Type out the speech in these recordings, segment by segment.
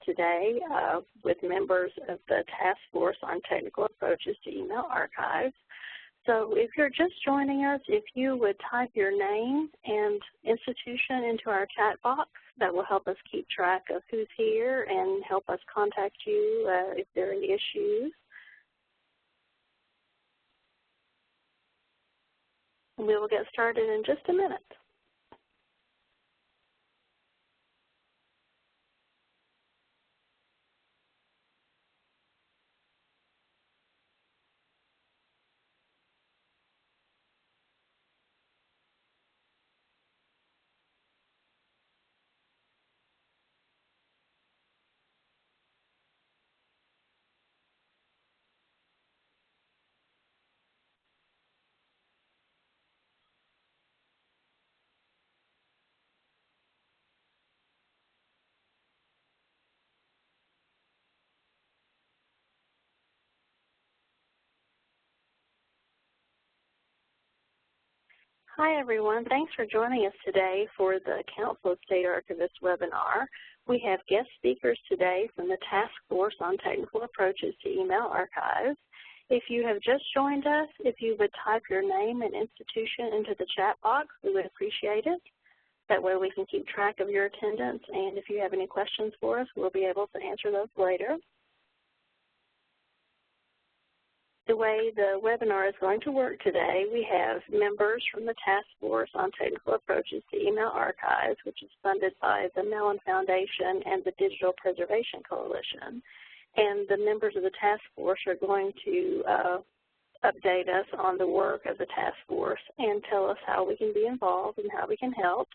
today with members of the Task Force on Technical Approaches to Email Archives. So if you're just joining us, if you would type your name and institution into our chat box, that will help us keep track of who's here and help us contact you if there are any issues. And we will get started in just a minute. Hi, everyone. Thanks for joining us today for the Council of State Archivists webinar. We have guest speakers today from the Task Force on Technical Approaches to Email Archives. If you have just joined us, if you would type your name and institution into the chat box, we would appreciate it. That way we can keep track of your attendance, and if you have any questions for us, we'll be able to answer those later. The way the webinar is going to work today, we have members from the Task Force on Technical Approaches to Email Archives, which is funded by the Mellon Foundation and the Digital Preservation Coalition. And the members of the task force are going to update us on the work of the task force and tell us how we can be involved and how we can help.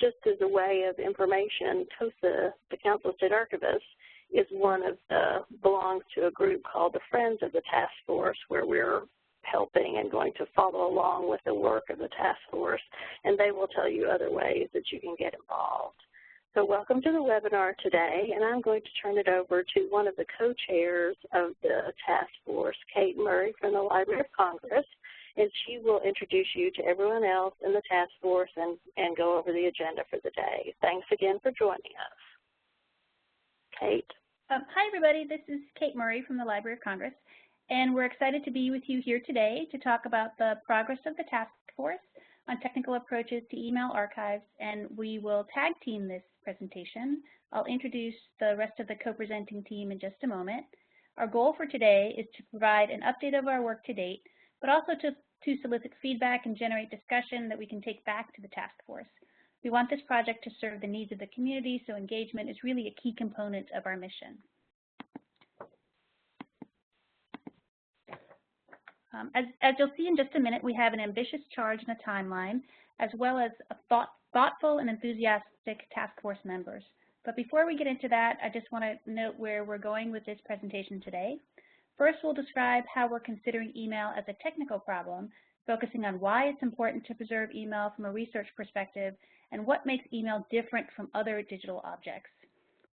Just as a way of information, CoSA, the Council of State Archivists, is one of the, belongs to a group called the Friends of the Task Force, where we're helping and going to follow along with the work of the task force, and they will tell you other ways that you can get involved. So welcome to the webinar today, and I'm going to turn it over to one of the co-chairs of the task force, Kate Murray from the Library of Congress, and she will introduce you to everyone else in the task force and go over the agenda for the day. Thanks again for joining us. Kate? Hi, everybody. This is Kate Murray from the Library of Congress, and we're excited to be with you here today to talk about the progress of the task force on technical approaches to email archives, and we will tag team this presentation. I'll introduce the rest of the co-presenting team in just a moment. Our goal for today is to provide an update of our work to date, but also to solicit feedback and generate discussion that we can take back to the task force. We want this project to serve the needs of the community, so engagement is really a key component of our mission. As you'll see in just a minute, we have an ambitious charge and a timeline, as well as a thoughtful and enthusiastic task force members. But before we get into that, I just want to note where we're going with this presentation today. First, we'll describe how we're considering email as a technical problem, focusing on why it's important to preserve email from a research perspective and what makes email different from other digital objects.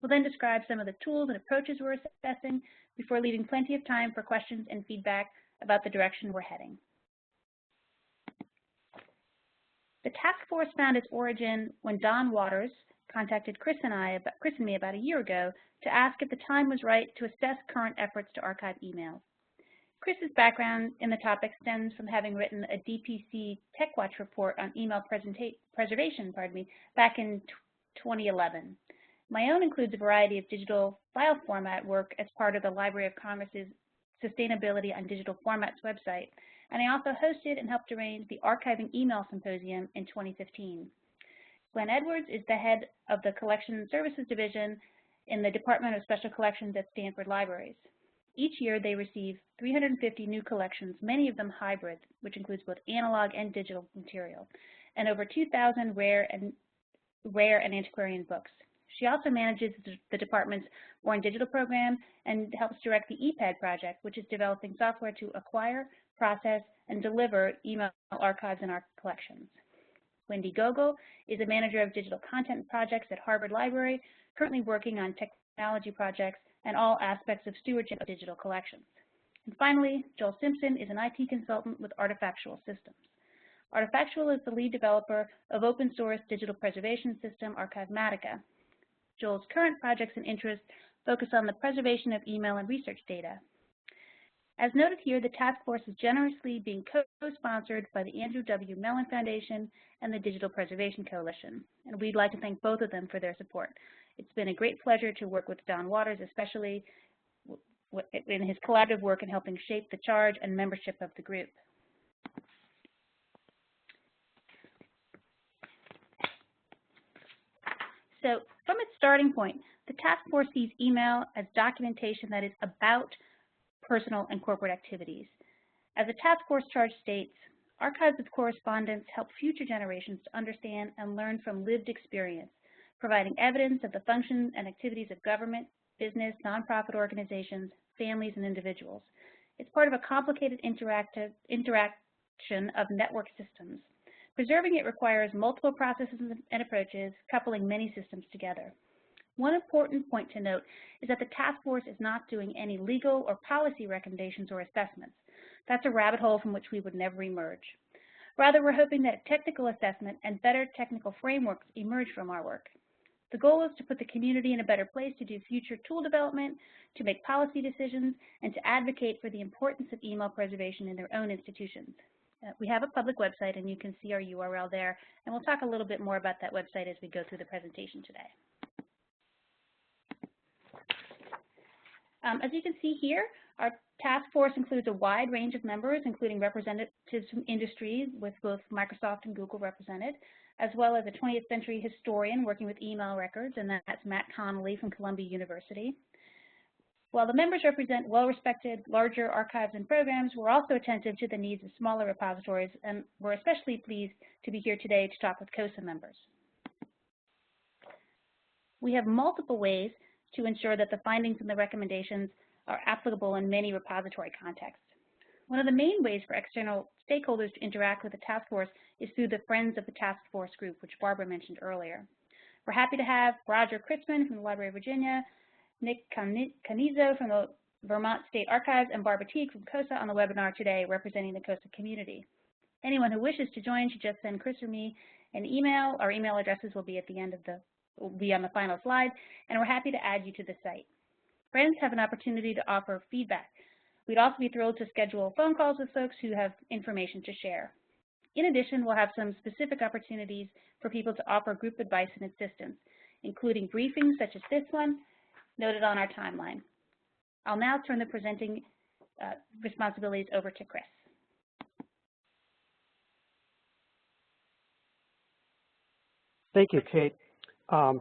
We'll then describe some of the tools and approaches we're assessing before leaving plenty of time for questions and feedback about the direction we're heading. The task force found its origin when Don Waters contacted Chris and me about a year ago to ask if the time was right to assess current efforts to archive emails. Chris's background in the topic stems from having written a DPC TechWatch report on email preservation back in 2011. My own includes a variety of digital file format work as part of the Library of Congress's Sustainability on Digital Formats website, and I also hosted and helped arrange the Archiving Email Symposium in 2015. Glenn Edwards is the head of the Collection Services Division in the Department of Special Collections at Stanford Libraries. Each year they receive 350 new collections, many of them hybrid, which includes both analog and digital material, and over 2,000 rare and antiquarian books. She also manages the department's Born Digital program and helps direct the ePad project, which is developing software to acquire, process, and deliver email archives in our collections. Wendy Gogol is a manager of digital content projects at Harvard Library, currently working on technology projects and all aspects of stewardship of digital collections. And finally, Joel Simpson is an IT consultant with Artifactual Systems. Artifactual is the lead developer of open source digital preservation system Archivematica. Joel's current projects and interests focus on the preservation of email and research data. As noted here, the task force is generously being co-sponsored by the Andrew W. Mellon Foundation and the Digital Preservation Coalition, and we'd like to thank both of them for their support. It's been a great pleasure to work with Don Waters, especially in his collaborative work in helping shape the charge and membership of the group. So from its starting point, the task force sees email as documentation that is about personal and corporate activities. As the task force charge states, archives of correspondence help future generations to understand and learn from lived experience, providing evidence of the functions and activities of government, business, nonprofit organizations, families, and individuals. It's part of a complicated interaction of network systems. Preserving it requires multiple processes and approaches, coupling many systems together. One important point to note is that the task force is not doing any legal or policy recommendations or assessments. That's a rabbit hole from which we would never emerge. Rather, we're hoping that a technical assessment and better technical frameworks emerge from our work. The goal is to put the community in a better place to do future tool development, to make policy decisions, and to advocate for the importance of email preservation in their own institutions. We have a public website, and you can see our URL there, and we'll talk a little bit more about that website as we go through the presentation today. As you can see here, our task force includes a wide range of members, including representatives from industries with both Microsoft and Google represented, as well as a 20th century historian working with email records, and that's Matt Connolly from Columbia University. While the members represent well-respected, larger archives and programs, we're also attentive to the needs of smaller repositories, and we're especially pleased to be here today to talk with CoSA members. We have multiple ways to ensure that the findings and the recommendations are applicable in many repository contexts. One of the main ways for external stakeholders to interact with the task force is through the Friends of the Task Force group, which Barbara mentioned earlier. We're happy to have Roger Kritzman from the Library of Virginia, Nick Canizo from the Vermont State Archives, and Barbara Teague from CoSA on the webinar today representing the CoSA community. Anyone who wishes to join should just send Chris or me an email. Our email addresses will be at the end of will be on the final slide, and we're happy to add you to the site. Friends have an opportunity to offer feedback. We'd also be thrilled to schedule phone calls with folks who have information to share. In addition, we'll have some specific opportunities for people to offer group advice and assistance, including briefings such as this one, noted on our timeline. I'll now turn the presenting responsibilities over to Chris. Thank you, Kate.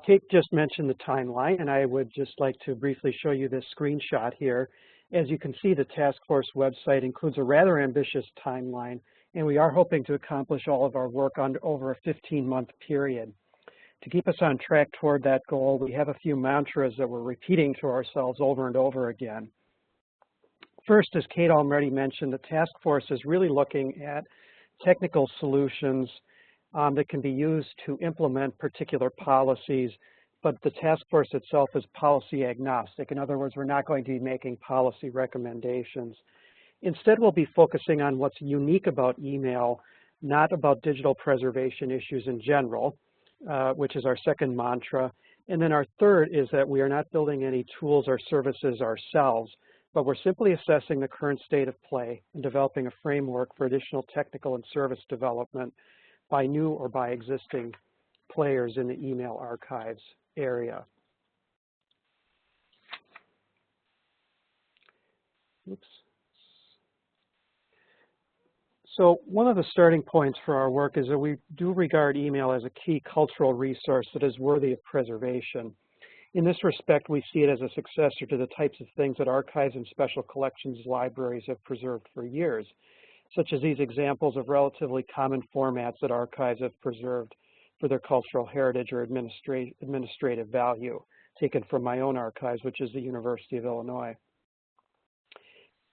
Kate just mentioned the timeline, and I would just like to briefly show you this screenshot here. As you can see, the task force website includes a rather ambitious timeline, and we are hoping to accomplish all of our work over a 15-month period. To keep us on track toward that goal, we have a few mantras that we're repeating to ourselves over and over again. First, as Kate already mentioned, the task force is really looking at technical solutions that can be used to implement particular policies, but the task force itself is policy agnostic. In other words, we're not going to be making policy recommendations. Instead, we'll be focusing on what's unique about email, not about digital preservation issues in general, which is our second mantra. And then our third is that we are not building any tools or services ourselves, but we're simply assessing the current state of play and developing a framework for additional technical and service development by new or by existing players in the email archives area. Oops. So one of the starting points for our work is that we do regard email as a key cultural resource that is worthy of preservation. In this respect, we see it as a successor to the types of things that archives and special collections libraries have preserved for years, such as these examples of relatively common formats that archives have preserved for their cultural heritage or administrative value, taken from my own archives, which is the University of Illinois.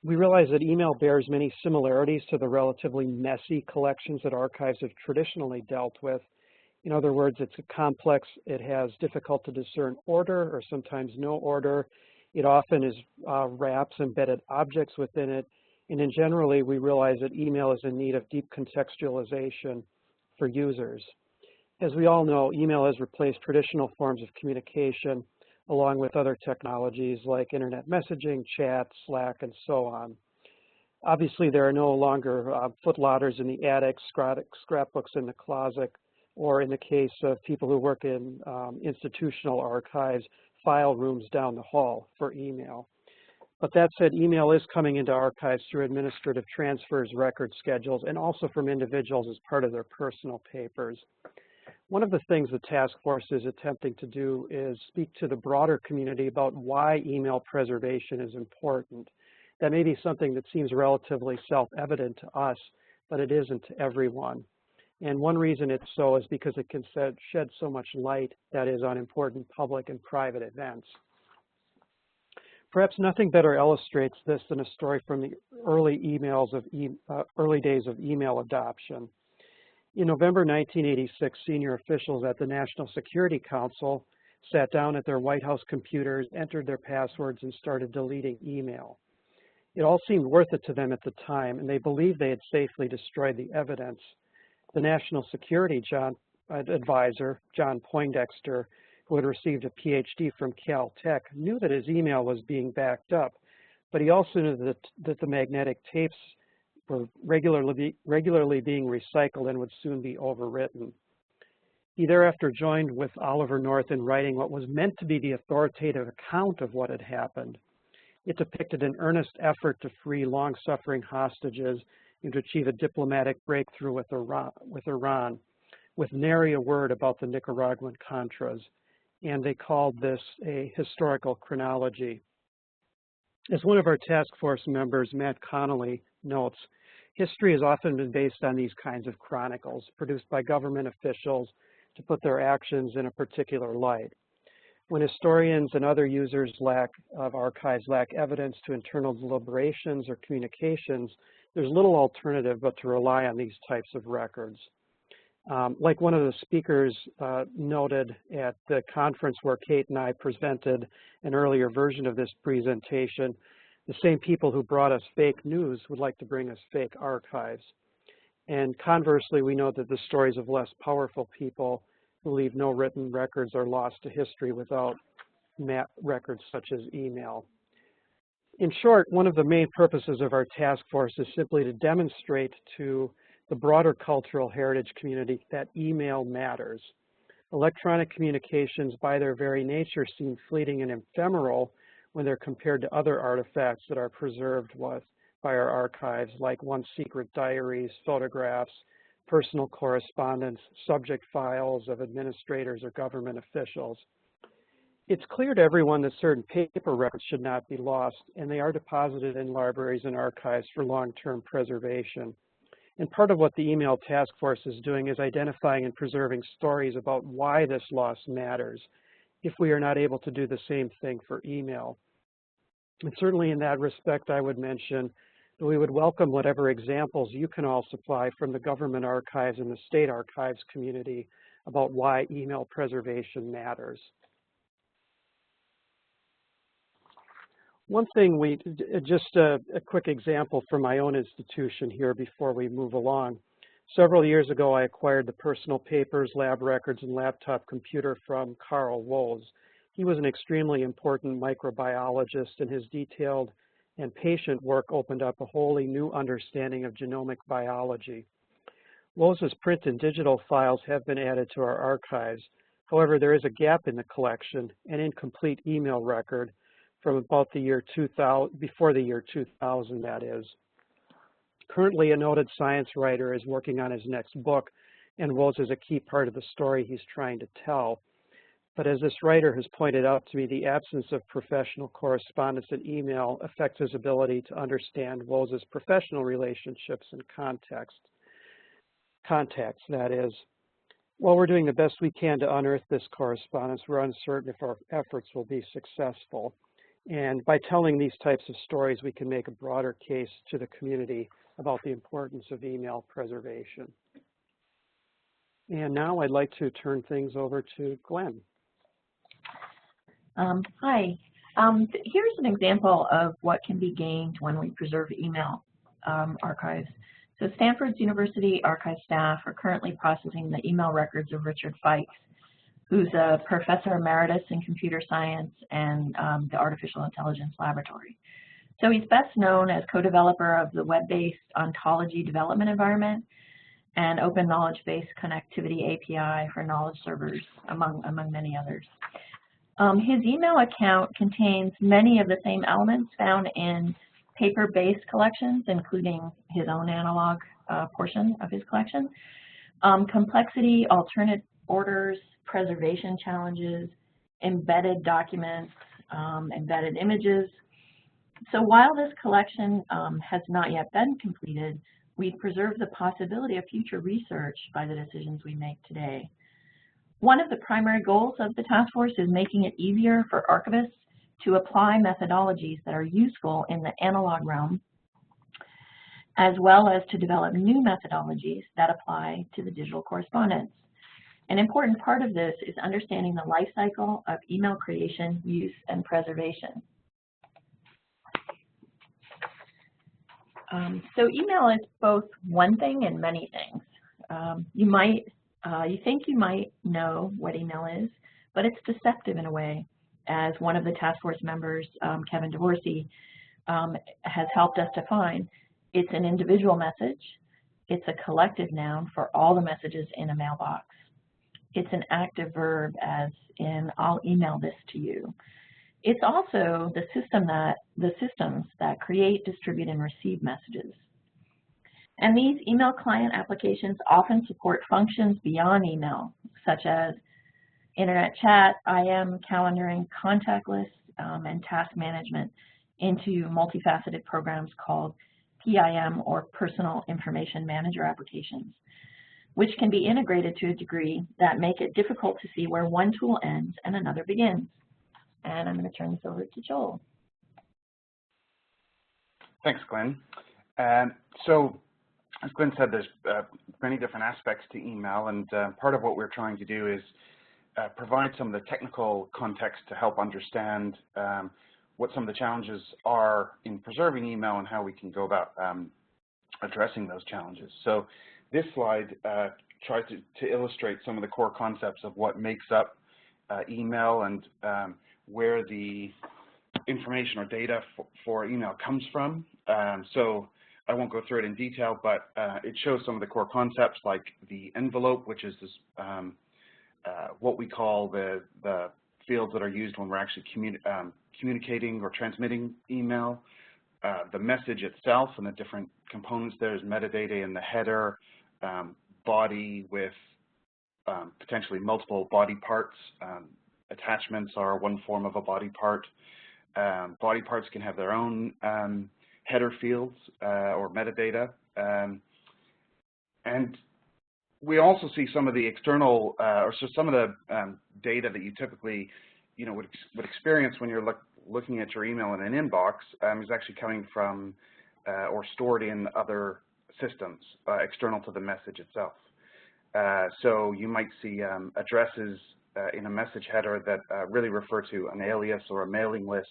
We realize that email bears many similarities to the relatively messy collections that archives have traditionally dealt with. In other words, it's complex, it has difficult to discern order or sometimes no order. It often is wraps embedded objects within it. And in generally, we realize that email is in need of deep contextualization for users. As we all know, email has replaced traditional forms of communication along with other technologies like internet messaging, chat, Slack, and so on. Obviously, there are no longer footlodders in the attic, scrapbooks in the closet, or in the case of people who work in institutional archives, file rooms down the hall for email. But that said, email is coming into archives through administrative transfers, record schedules, and also from individuals as part of their personal papers. One of the things the task force is attempting to do is speak to the broader community about why email preservation is important. That may be something that seems relatively self-evident to us, but it isn't to everyone. And one reason it's so is because it can shed so much light, that is, on important public and private events. Perhaps nothing better illustrates this than a story from the early days of email adoption. In November 1986, senior officials at the National Security Council sat down at their White House computers, entered their passwords, and started deleting email. It all seemed worth it to them at the time, and they believed they had safely destroyed the evidence. The National Security Advisor, John Poindexter, who had received a PhD from Caltech, knew that his email was being backed up, but he also knew that the magnetic tapes were regularly being recycled and would soon be overwritten. He thereafter joined with Oliver North in writing what was meant to be the authoritative account of what had happened. It depicted an earnest effort to free long-suffering hostages and to achieve a diplomatic breakthrough with Iran, with nary a word about the Nicaraguan Contras, and they called this a historical chronology. As one of our task force members, Matt Connolly, notes, history has often been based on these kinds of chronicles produced by government officials to put their actions in a particular light. When historians and other users of archives lack evidence to internal deliberations or communications, there's little alternative but to rely on these types of records. Like one of the speakers noted at the conference where Kate and I presented an earlier version of this presentation, the same people who brought us fake news would like to bring us fake archives. And conversely, we know that the stories of less powerful people who leave no written records are lost to history without records such as email. In short, one of the main purposes of our task force is simply to demonstrate to the broader cultural heritage community that email matters. Electronic communications, by their very nature, seem fleeting and ephemeral when they're compared to other artifacts that are preserved by our archives, like one's secret diaries, photographs, personal correspondence, subject files of administrators or government officials. It's clear to everyone that certain paper records should not be lost, and they are deposited in libraries and archives for long-term preservation. And part of what the email task force is doing is identifying and preserving stories about why this loss matters, if we are not able to do the same thing for email. And certainly in that respect, I would mention that we would welcome whatever examples you can all supply from the government archives and the state archives community about why email preservation matters. One thing, just a quick example from my own institution here before we move along. Several years ago, I acquired the personal papers, lab records, and laptop computer from Carl Woese. He was an extremely important microbiologist, and his detailed and patient work opened up a wholly new understanding of genomic biology. Woese's print and digital files have been added to our archives. However, there is a gap in the collection, an incomplete email record from about the year 2000, before the year 2000, that is. Currently, a noted science writer is working on his next book, and Woese is a key part of the story he's trying to tell. But as this writer has pointed out to me, the absence of professional correspondence and email affects his ability to understand Woese's professional relationships and contacts, that is. While we're doing the best we can to unearth this correspondence, we're uncertain if our efforts will be successful. And by telling these types of stories, we can make a broader case to the community about the importance of email preservation. And now I'd like to turn things over to Glenn. Hi. Here's an example of what can be gained when we preserve email archives. So Stanford's University Archive staff are currently processing the email records of Richard Fikes, who's a professor emeritus in computer science and the Artificial Intelligence Laboratory. So he's best known as co-developer of the web-based ontology development environment and open knowledge-based connectivity API for knowledge servers, among many others. His email account contains many of the same elements found in paper-based collections, including his own analog portion of his collection. Complexity, alternate orders, preservation challenges, embedded documents, embedded images. So while this collection has not yet been completed, we preserve the possibility of future research by the decisions we make today. One of the primary goals of the task force is making it easier for archivists to apply methodologies that are useful in the analog realm, as well as to develop new methodologies that apply to the digital correspondence. An important part of this is understanding the life cycle of email creation, use, and preservation. So email is both one thing and many things. You think you might know what email is, but it's deceptive in a way. As one of the task force members, Kevin DeVorsey, has helped us define, it's an individual message. It's a collective noun for all the messages in a mailbox. It's an active verb, as in, I'll email this to you. It's also the systems that create, distribute, and receive messages. And these email client applications often support functions beyond email, such as internet chat, IM, calendaring, contact lists, and task management into multifaceted programs called PIM, or Personal Information Manager applications, which can be integrated to a degree that make it difficult to see where one tool ends and another begins. And I'm going to turn this over to Joel. Thanks, Glenn. So, as Glenn said, there's many different aspects to email, and part of what we're trying to do is provide some of the technical context to help understand what some of the challenges are in preserving email and how we can go about addressing those challenges. So this slide tries to illustrate some of the core concepts of what makes up email and where the information or data for email comes from. So I won't go through it in detail, but it shows some of the core concepts like the envelope, which is this, what we call the fields that are used when we're actually communicating or transmitting email. The message itself and the different components. There's metadata in the header, body with potentially multiple body parts. Attachments are one form of a body part. Body parts can have their own header fields or metadata. And we also see some of the external, or so some of the data that you typically, would experience when you're looking at your email in an inbox is actually coming from or stored in other systems external to the message itself. So you might see addresses in a message header that really refer to an alias or a mailing list,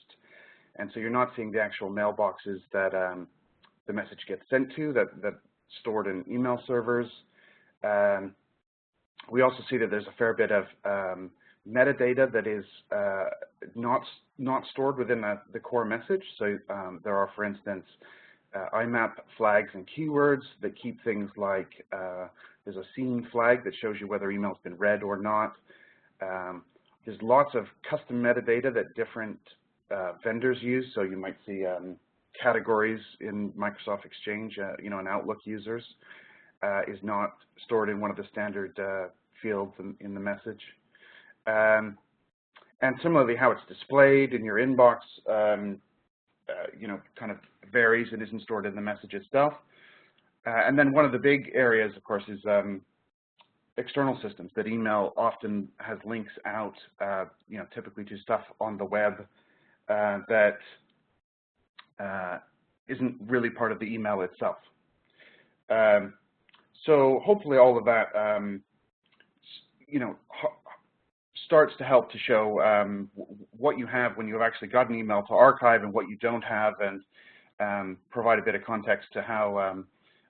and so you're not seeing the actual mailboxes that the message gets sent to, that stored in email servers. We also see that there's a fair bit of metadata that is not stored within the core message. So there are, for instance, IMAP flags and keywords that keep things like there's a scene flag that shows you whether email's been read or not. There's lots of custom metadata that different vendors use. So you might see categories in Microsoft Exchange, an Outlook users is not stored in one of the standard fields in the message. And similarly, how it's displayed in your inbox, kind of varies and isn't stored in the message itself. And then one of the big areas, of course, is external systems. That email often has links out, typically to stuff on the web that isn't really part of the email itself. So hopefully all of that, starts to help to show what you have when you've actually got an email to archive and what you don't have, and provide a bit of context to how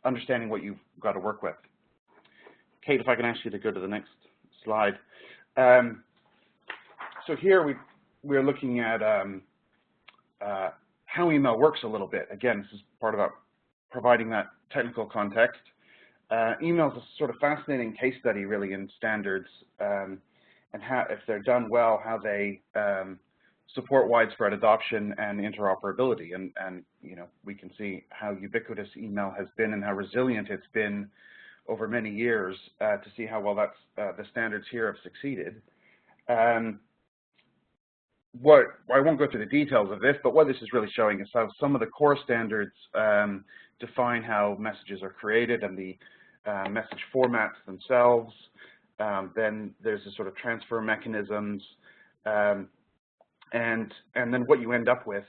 understanding what you've got to work with. Kate, if I can ask you to go to the next slide. So here we're looking at how email works a little bit. Again, this is part about providing that technical context. Email is a sort of fascinating case study, really, in standards, and how, if they're done well, how they support widespread adoption and interoperability. And you know, we can see how ubiquitous email has been and how resilient it's been over many years to see how well that's the standards here have succeeded. I won't go through the details of this, but what this is really showing is how some of the core standards define how messages are created and the message formats themselves. Then there's a sort of transfer mechanisms, and then what you end up with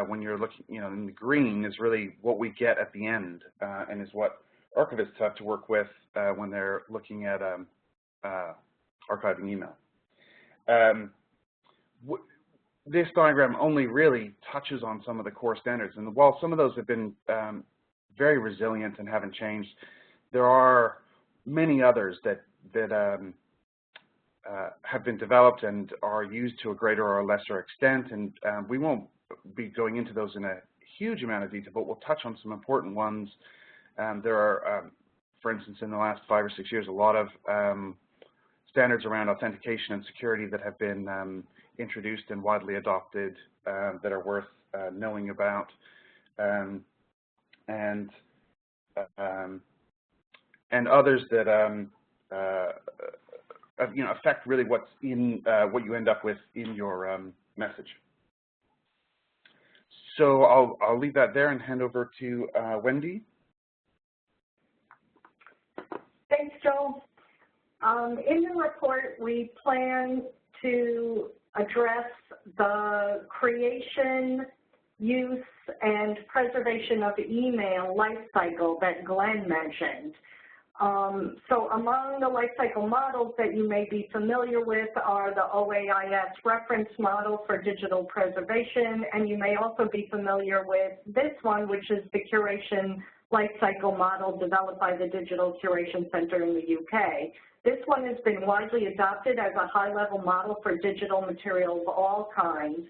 when you're looking, you know, in the green is really what we get at the end, and is what archivists have to work with when they're looking at archiving email. This diagram only really touches on some of the core standards, and while some of those have been very resilient and haven't changed, there are many others that have been developed and are used to a greater or lesser extent, and we won't be going into those in a huge amount of detail, but we'll touch on some important ones. There are, for instance, in the last 5 or 6 years, a lot of standards around authentication and security that have been introduced and widely adopted that are worth knowing about, and others that you know, affect really what's in what you end up with in your message. So I'll leave that there and hand over to Wendy. Thanks, Joel. In the report, we plan to address the creation, use, and preservation of email lifecycle that Glenn mentioned. So among the lifecycle models that you may be familiar with are the OAIS reference model for digital preservation, and you may also be familiar with this one, which is the curation lifecycle model developed by the Digital Curation Center in the UK. This one has been widely adopted as a high-level model for digital material of all kinds.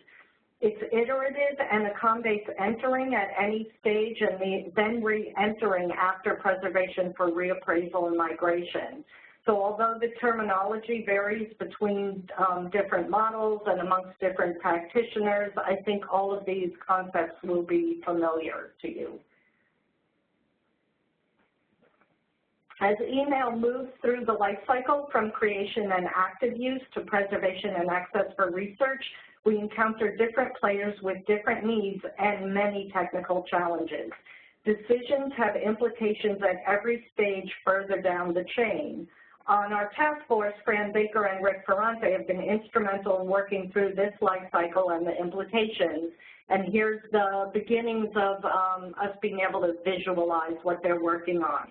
It's iterative and accommodates entering at any stage and then re-entering after preservation for reappraisal and migration. So although the terminology varies between different models and amongst different practitioners, I think all of these concepts will be familiar to you. As email moves through the life cycle from creation and active use to preservation and access for research, we encounter different players with different needs and many technical challenges. Decisions have implications at every stage further down the chain. On our task force, Fran Baker and Rick Ferrante have been instrumental in working through this life cycle and the implications. And here's the beginnings of us being able to visualize what they're working on.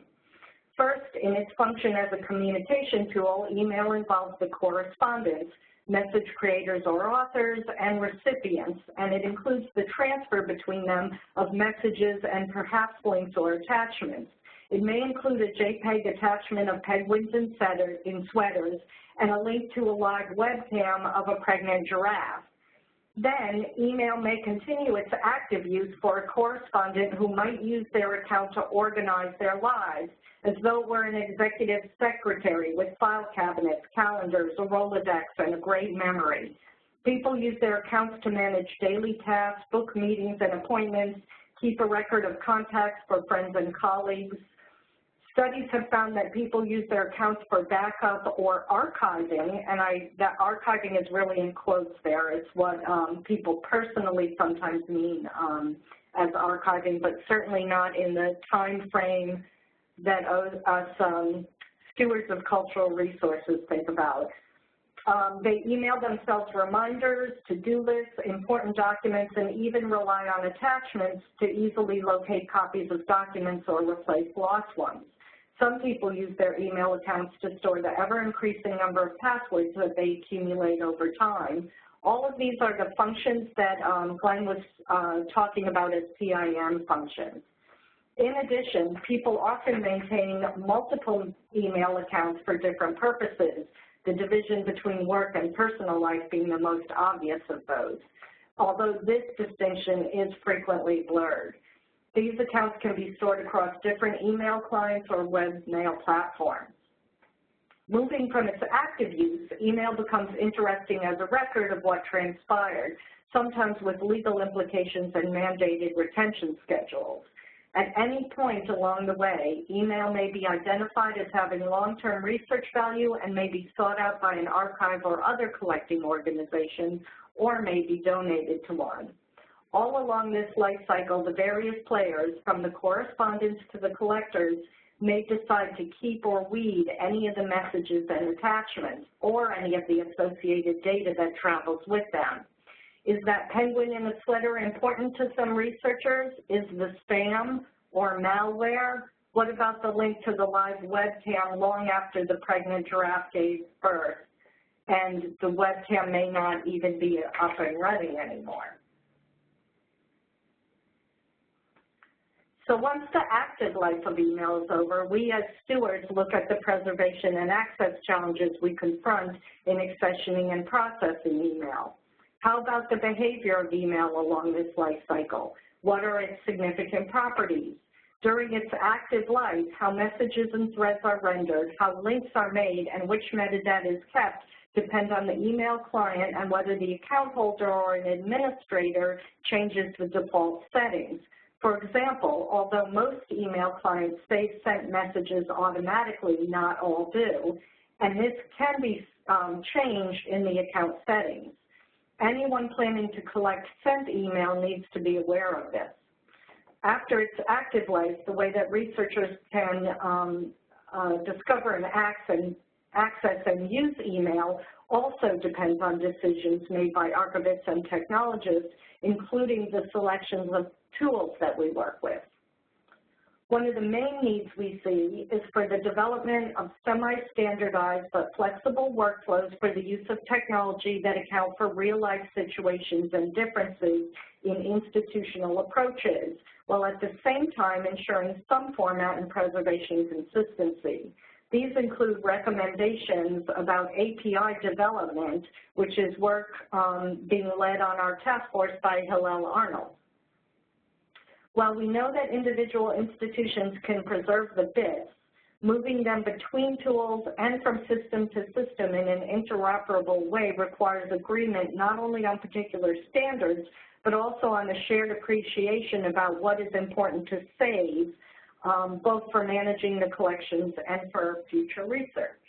First, in its function as a communication tool, email involves the correspondence, message creators or authors, and recipients, and it includes the transfer between them of messages and perhaps links or attachments. It may include a JPEG attachment of penguins in sweaters and a link to a live webcam of a pregnant giraffe. Then, email may continue its active use for a correspondent who might use their account to organize their lives, as though it were an executive secretary with file cabinets, calendars, a Rolodex, and a great memory. People use their accounts to manage daily tasks, book meetings and appointments, keep a record of contacts for friends and colleagues. Studies have found that people use their accounts for backup or archiving, and that archiving is really in quotes there. It's what people personally sometimes mean as archiving, but certainly not in the time frame that us stewards of cultural resources think about. They email themselves reminders, to-do lists, important documents, and even rely on attachments to easily locate copies of documents or replace lost ones. Some people use their email accounts to store the ever-increasing number of passwords that they accumulate over time. All of these are the functions that Glenn was talking about as PIM functions. In addition, people often maintain multiple email accounts for different purposes, the division between work and personal life being the most obvious of those, although this distinction is frequently blurred. These accounts can be stored across different email clients or web mail platforms. Moving from its active use, email becomes interesting as a record of what transpired, sometimes with legal implications and mandated retention schedules. At any point along the way, email may be identified as having long-term research value and may be sought out by an archive or other collecting organization, or may be donated to one. All along this life cycle, the various players, from the correspondents to the collectors, may decide to keep or weed any of the messages and attachments, or any of the associated data that travels with them. Is that penguin in a sweater important to some researchers? Is the spam or malware? What about the link to the live webcam long after the pregnant giraffe gave birth, and the webcam may not even be up and running anymore? So once the active life of email is over, we as stewards look at the preservation and access challenges we confront in accessioning and processing email. How about the behavior of email along this life cycle? What are its significant properties? During its active life, how messages and threads are rendered, how links are made, and which metadata is kept depend on the email client and whether the account holder or an administrator changes the default settings. For example, although most email clients save sent messages automatically, not all do, and this can be changed in the account settings. Anyone planning to collect sent email needs to be aware of this. After its active life, the way that researchers can discover and access and use email also depends on decisions made by archivists and technologists, including the selections of tools that we work with. One of the main needs we see is for the development of semi-standardized but flexible workflows for the use of technology that account for real-life situations and differences in institutional approaches, while at the same time ensuring some format and preservation consistency. These include recommendations about API development, which is work being led on our task force by Hillel Arnold. While we know that individual institutions can preserve the bits, moving them between tools and from system to system in an interoperable way requires agreement not only on particular standards, but also on a shared appreciation about what is important to save, both for managing the collections and for future research.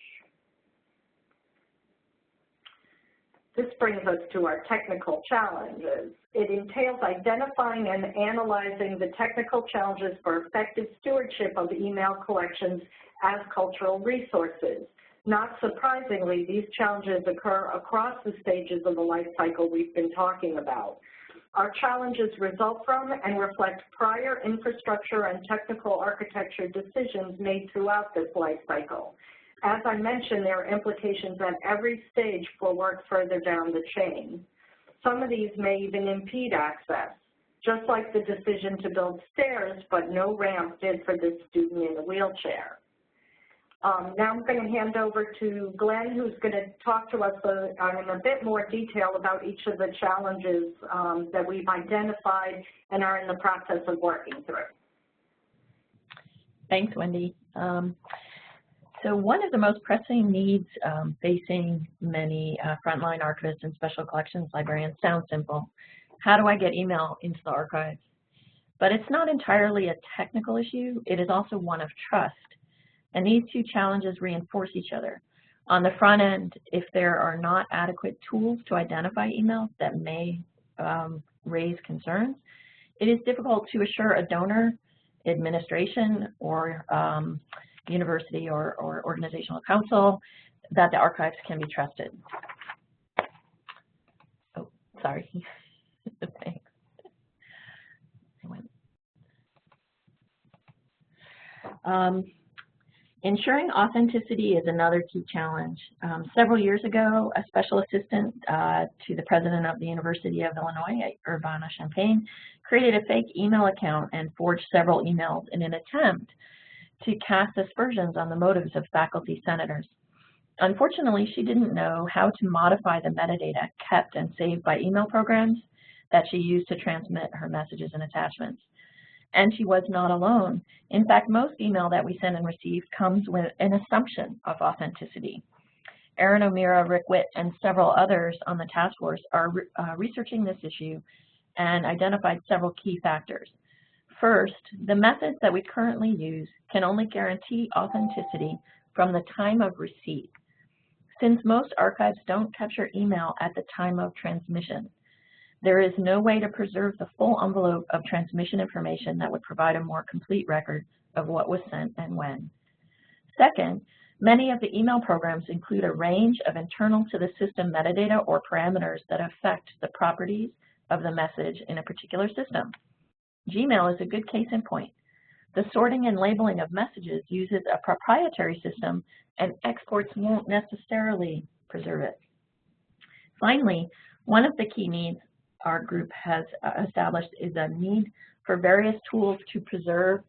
This brings us to our technical challenges. It entails identifying and analyzing the technical challenges for effective stewardship of email collections as cultural resources. Not surprisingly, these challenges occur across the stages of the life cycle we've been talking about. Our challenges result from and reflect prior infrastructure and technical architecture decisions made throughout this life cycle. As I mentioned, there are implications at every stage for work further down the chain. Some of these may even impede access, just like the decision to build stairs, but no ramp did for this student in a wheelchair. Now I'm going to hand over to Glenn, who's going to talk to us in a bit more detail about each of the challenges that we've identified and are in the process of working through. Thanks, Wendy. So one of the most pressing needs facing many frontline archivists and special collections librarians sounds simple. How do I get email into the archives? But it's not entirely a technical issue. It is also one of trust. And these two challenges reinforce each other. On the front end, if there are not adequate tools to identify emails that may raise concerns, it is difficult to assure a donor, administration, or university or organizational council that the archives can be trusted. Oh, sorry. Thanks. Ensuring authenticity is another key challenge. Several years ago, a special assistant to the president of the University of Illinois at Urbana-Champaign created a fake email account and forged several emails in an attempt to cast aspersions on the motives of faculty senators. Unfortunately, she didn't know how to modify the metadata kept and saved by email programs that she used to transmit her messages and attachments. And she was not alone. In fact, most email that we send and receive comes with an assumption of authenticity. Erin O'Meara, Rick Witt, and several others on the task force are researching this issue and identified several key factors. First, the methods that we currently use can only guarantee authenticity from the time of receipt, since most archives don't capture email at the time of transmission. There is no way to preserve the full envelope of transmission information that would provide a more complete record of what was sent and when. Second, many of the email programs include a range of internal to the system metadata or parameters that affect the properties of the message in a particular system. Gmail is a good case in point. The sorting and labeling of messages uses a proprietary system, and exports won't necessarily preserve it. Finally, one of the key needs our group has established is a need for various tools to preserve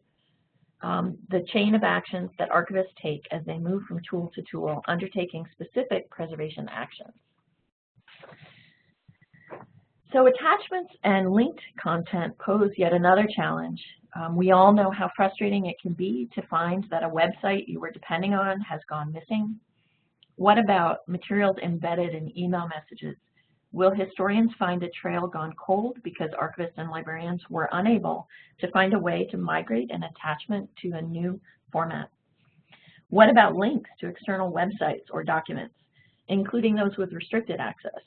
the chain of actions that archivists take as they move from tool to tool, undertaking specific preservation actions. So attachments and linked content pose yet another challenge. We all know how frustrating it can be to find that a website you were depending on has gone missing. What about materials embedded in email messages? Will historians find a trail gone cold because archivists and librarians were unable to find a way to migrate an attachment to a new format? What about links to external websites or documents, including those with restricted access?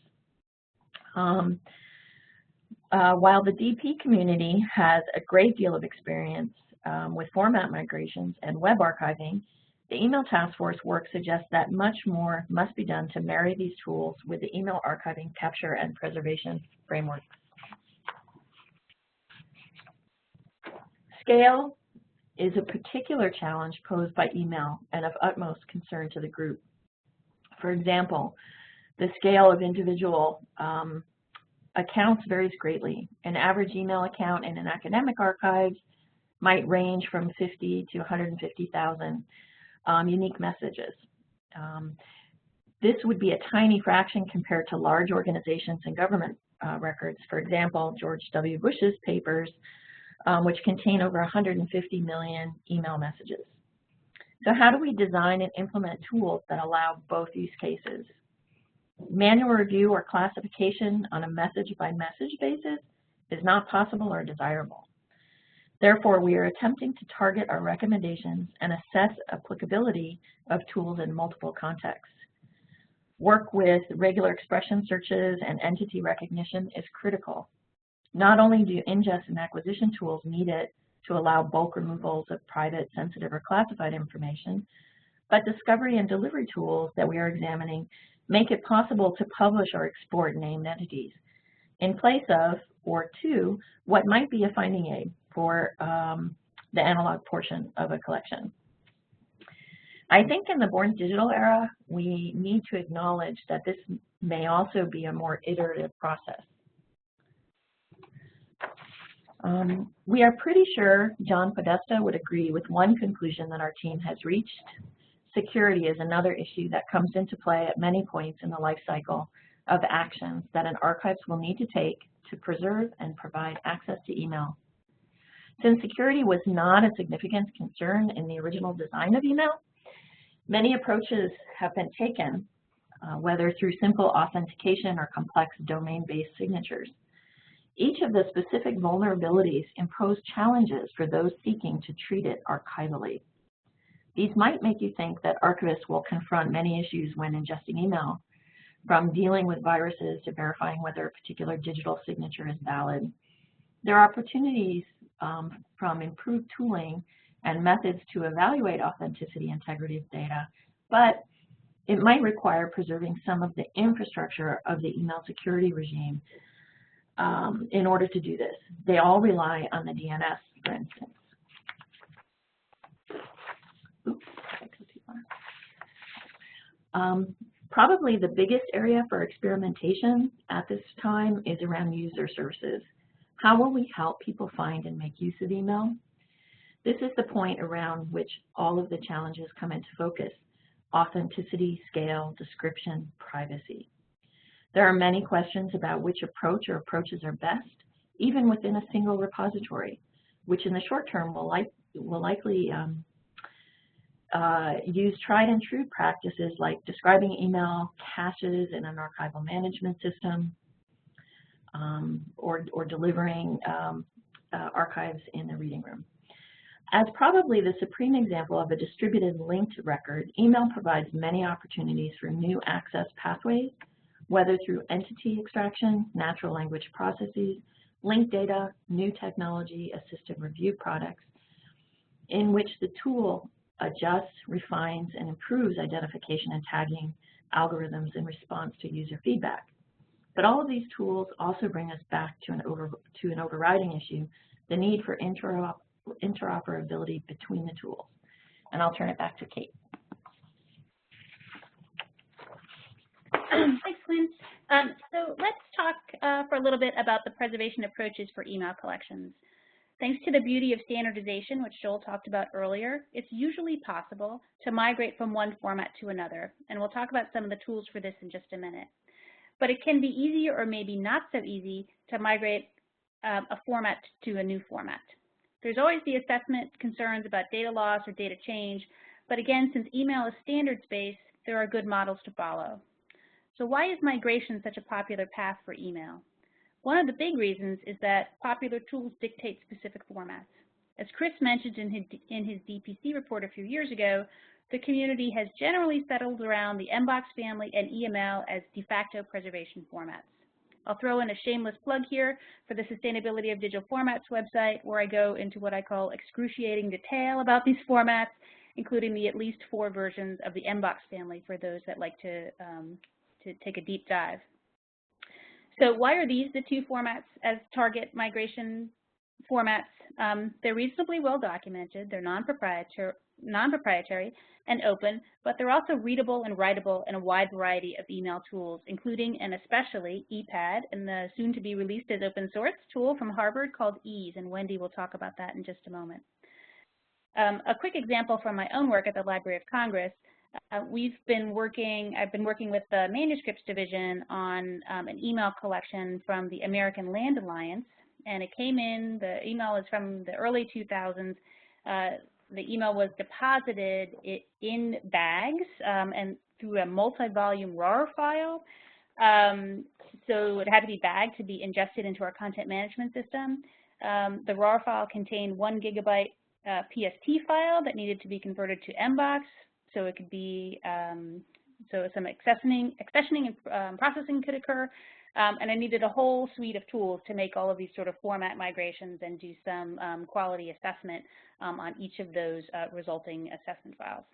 While the DP community has a great deal of experience with format migrations and web archiving, the Email Task Force work suggests that much more must be done to marry these tools with the email archiving, capture, and preservation framework. Scale is a particular challenge posed by email and of utmost concern to the group. For example, the scale of individual accounts varies greatly. An average email account in an academic archive might range from 50 to 150,000 unique messages. This would be a tiny fraction compared to large organizations and government records. For example, George W. Bush's papers, which contain over 150 million email messages. So how do we design and implement tools that allow both use cases? Manual review or classification on a message-by-message basis is not possible or desirable. Therefore, we are attempting to target our recommendations and assess applicability of tools in multiple contexts. Work with regular expression searches and entity recognition is critical. Not only do ingest and acquisition tools need it to allow bulk removals of private, sensitive, or classified information, but discovery and delivery tools that we are examining make it possible to publish or export named entities in place of or to what might be a finding aid for the analog portion of a collection. I think in the born digital era, we need to acknowledge that this may also be a more iterative process. We are pretty sure John Podesta would agree with one conclusion that our team has reached. Security is another issue that comes into play at many points in the life cycle of actions that an archives will need to take to preserve and provide access to email. Since security was not a significant concern in the original design of email, many approaches have been taken, whether through simple authentication or complex domain-based signatures. Each of the specific vulnerabilities impose challenges for those seeking to treat it archivally. These might make you think that archivists will confront many issues when ingesting email, from dealing with viruses to verifying whether a particular digital signature is valid. There are opportunities from improved tooling and methods to evaluate authenticity and integrity of data, but it might require preserving some of the infrastructure of the email security regime in order to do this. They all rely on the DNS, for instance. Oops, probably the biggest area for experimentation at this time is around user services. How will we help people find and make use of email? This is the point around which all of the challenges come into focus: authenticity, scale, description, privacy. There are many questions about which approach or approaches are best, even within a single repository, which in the short term will likely use tried and true practices like describing email caches in an archival management system, or delivering archives in the reading room. As probably the supreme example of a distributed linked record, email provides many opportunities for new access pathways, whether through entity extraction, natural language processes, linked data, new technology, assisted review products, in which the tool adjusts, refines, and improves identification and tagging algorithms in response to user feedback. But all of these tools also bring us back to an overriding issue: the need for interoperability between the tools. And I'll turn it back to Kate. Thanks, Lynn. So let's talk for a little bit about the preservation approaches for email collections. Thanks to the beauty of standardization, which Joel talked about earlier, it's usually possible to migrate from one format to another, and we'll talk about some of the tools for this in just a minute. But it can be easier or maybe not so easy to migrate a format to a new format. There's always the assessment concerns about data loss or data change, but again, since email is standards-based, there are good models to follow. So why is migration such a popular path for email? One of the big reasons is that popular tools dictate specific formats. As Chris mentioned in his DPC report a few years ago, the community has generally settled around the MBOX family and EML as de facto preservation formats. I'll throw in a shameless plug here for the Sustainability of Digital Formats website, where I go into what I call excruciating detail about these formats, including the at least 4 versions of the MBOX family for those that like to take a deep dive. So why are these the 2 formats as target migration formats? They're reasonably well documented, they're non-proprietary and open, but they're also readable and writable in a wide variety of email tools, including and especially EPAD and the soon-to-be released as open source tool from Harvard called EASE, and Wendy will talk about that in just a moment. A quick example from my own work at the Library of Congress. I've been working with the manuscripts division on an email collection from the American Land Alliance, and it came in, the email is from the early 2000s. The email was deposited in bags and through a multi-volume RAR file. So it had to be bagged to be ingested into our content management system. The RAR file contained 1 gigabyte PST file that needed to be converted to MBOX, so it could be, so some accessioning and processing could occur. And I needed a whole suite of tools to make all of these sort of format migrations and do some quality assessment on each of those resulting assessment files.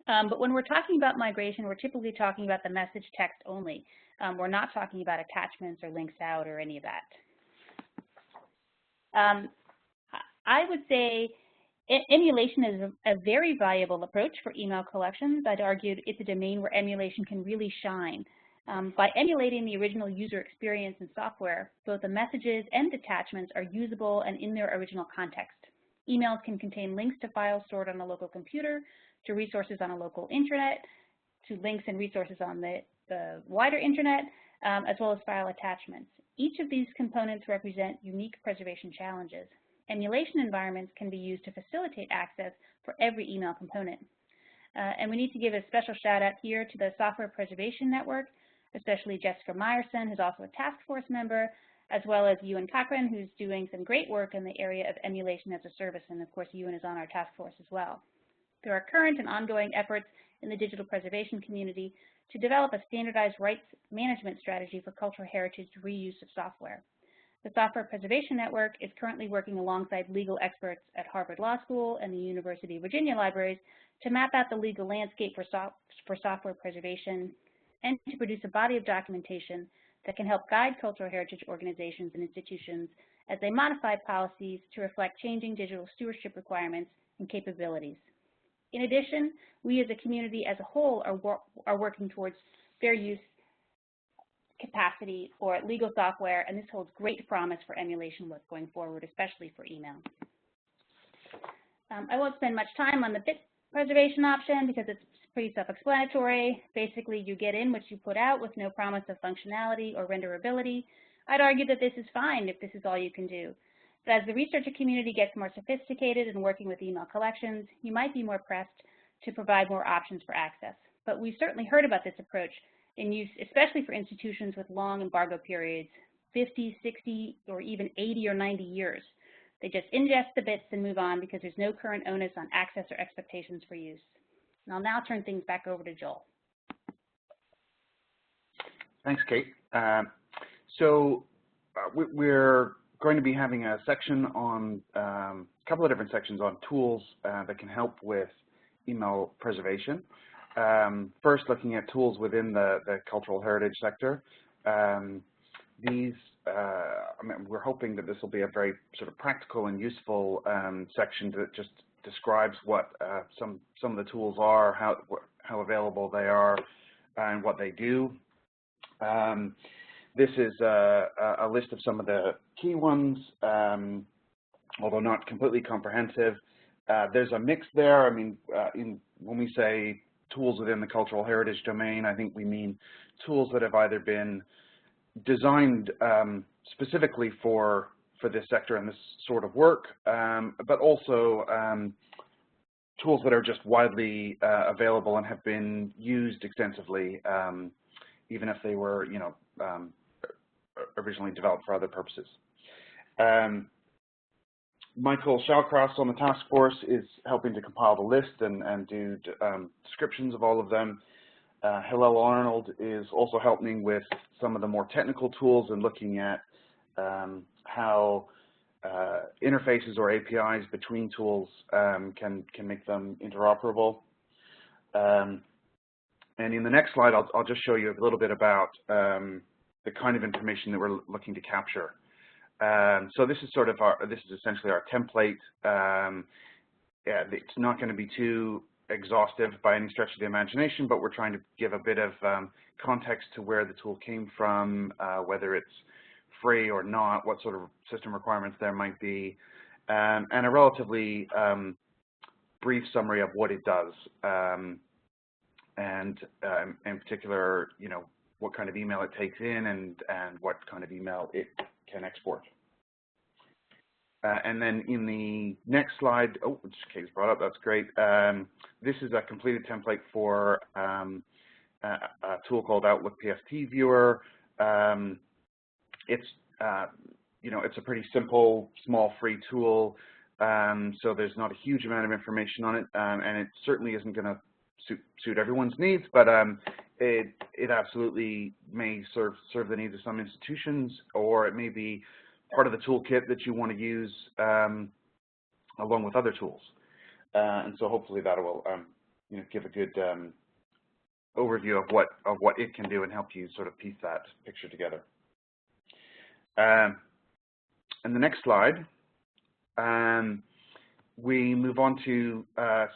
But when we're talking about migration, we're typically talking about the message text only. We're not talking about attachments or links out or any of that. I would say emulation is a very valuable approach for email collections. I'd argue it's a domain where emulation can really shine. By emulating the original user experience in software, both the messages and attachments are usable and in their original context. Emails can contain links to files stored on a local computer, to resources on a local intranet, to links and resources on the wider internet, as well as file attachments. Each of these components represent unique preservation challenges. Emulation environments can be used to facilitate access for every email component. And we need to give a special shout out here to the Software Preservation Network, especially Jessica Meyerson, who's also a task force member, as well as Ewan Cochran, who's doing some great work in the area of emulation as a service, and of course Ewan is on our task force as well. There are current and ongoing efforts in the digital preservation community to develop a standardized rights management strategy for cultural heritage reuse of software. The Software Preservation Network is currently working alongside legal experts at Harvard Law School and the University of Virginia libraries to map out the legal landscape for software preservation and to produce a body of documentation that can help guide cultural heritage organizations and institutions as they modify policies to reflect changing digital stewardship requirements and capabilities. In addition, we as a community as a whole are working towards fair use capacity for legal software, and this holds great promise for emulation work going forward, especially for email. I won't spend much time on the bit preservation option because it's pretty self-explanatory. Basically, you get in what you put out with no promise of functionality or renderability. I'd argue that this is fine if this is all you can do. But as the researcher community gets more sophisticated in working with email collections, you might be more pressed to provide more options for access. But we've certainly heard about this approach in use, especially for institutions with long embargo periods, 50, 60, or even 80 or 90 years. They just ingest the bits and move on because there's no current onus on access or expectations for use. And I'll now turn things back over to Joel. Thanks, Kate. We're going to be having a section on, a couple of different sections on tools that can help with email preservation. First, looking at tools within the cultural heritage sector. We're hoping that this will be a very sort of practical and useful section that just describes what some of the tools are, how available they are, and what they do. This is a list of some of the key ones, although not completely comprehensive. There's a mix there. I mean, when we say tools within the cultural heritage domain, I think we mean tools that have either been designed specifically for this sector and this sort of work, but also tools that are just widely available and have been used extensively, even if they were, originally developed for other purposes. Michael Shawcross on the task force is helping to compile the list and do descriptions of all of them. Hillel Arnold is also helping with some of the more technical tools and looking at how interfaces or APIs between tools can make them interoperable. And in the next slide, I'll just show you a little bit about the kind of information that we're looking to capture. So this is sort of this is essentially our template. It's not going to be too exhaustive by any stretch of the imagination, but we're trying to give a bit of context to where the tool came from, whether it's free or not, what sort of system requirements there might be, and a relatively brief summary of what it does, and in particular, what kind of email it takes in and what kind of email it can export. And then in the next slide, which Kate's brought up, that's great. This is a completed template for a tool called Outlook PFT Viewer. It's it's a pretty simple, small, free tool. So there's not a huge amount of information on it, and it certainly isn't going to suit everyone's needs, but it absolutely may serve the needs of some institutions, or it may be part of the toolkit that you want to use along with other tools. And so hopefully that will give a good overview of what it can do and help you sort of piece that picture together. And the next slide, we move on to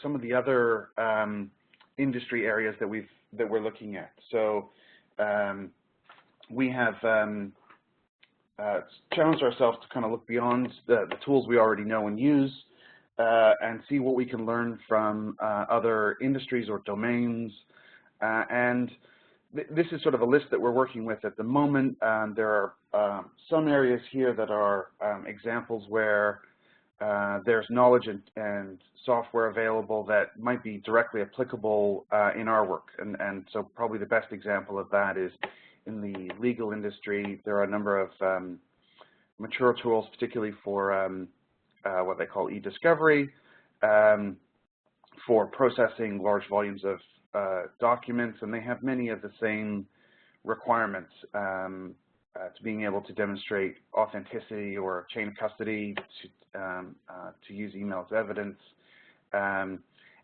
some of the other industry areas that we're looking at. So we have challenged ourselves to kind of look beyond the tools we already know and use and see what we can learn from other industries or domains. And this is sort of a list that we're working with at the moment. There are some areas here that are examples where there's knowledge and software available that might be directly applicable in our work. And so probably the best example of that is in the legal industry. There are a number of mature tools, particularly for what they call e-discovery, for processing large volumes of documents, and they have many of the same requirements to being able to demonstrate authenticity or chain of custody, to use email as evidence,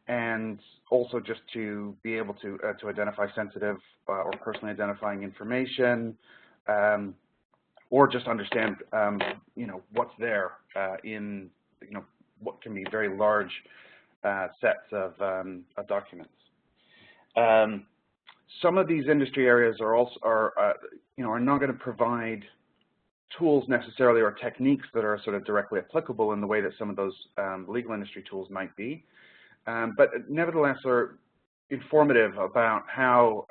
and also just to be able to identify sensitive or personally identifying information, or just understand what's there in what can be very large sets of documents. some of these industry areas are also are not going to provide tools necessarily or techniques that are sort of directly applicable in the way that some of those legal industry tools might be, but nevertheless are informative about how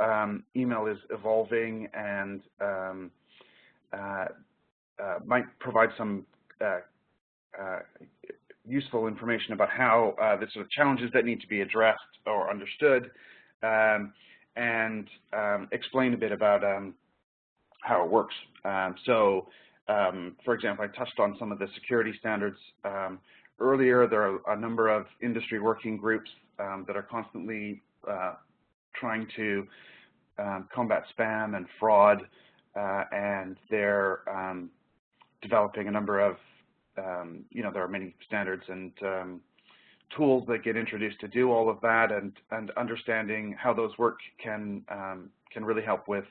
email is evolving and might provide some useful information about how the sort of challenges that need to be addressed or understood, and explain a bit about how it works. For example, I touched on some of the security standards earlier. There are a number of industry working groups that are constantly trying to combat spam and fraud, and they're developing a number of, there are many standards and tools that get introduced to do all of that, and understanding how those work can really help with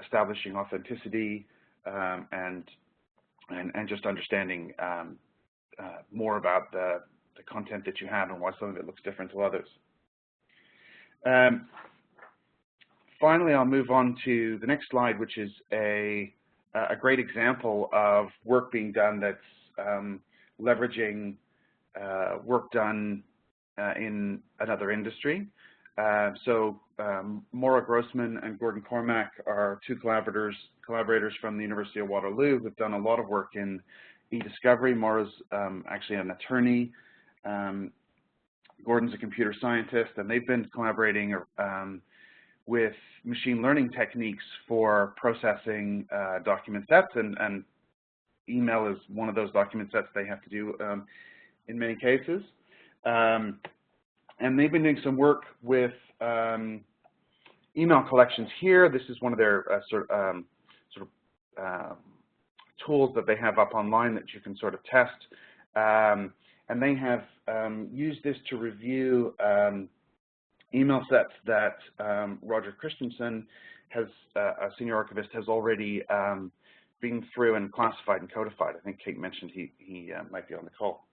establishing authenticity and just understanding more about the content that you have and why some of it looks different to others. Finally, I'll move on to the next slide, which is a great example of work being done that's leveraging work done in another industry. Maura Grossman and Gordon Cormack are two collaborators from the University of Waterloo who've done a lot of work in e-discovery. Maura's actually an attorney. Gordon's a computer scientist, and they've been collaborating with machine learning techniques for processing document sets, and email is one of those document sets they have to do in many cases. And they've been doing some work with email collections here. This is one of their tools that they have up online that you can sort of test. And they have used this to review email sets that Roger Christensen, a senior archivist, has already been through and classified and codified. I think Kate mentioned he might be on the call.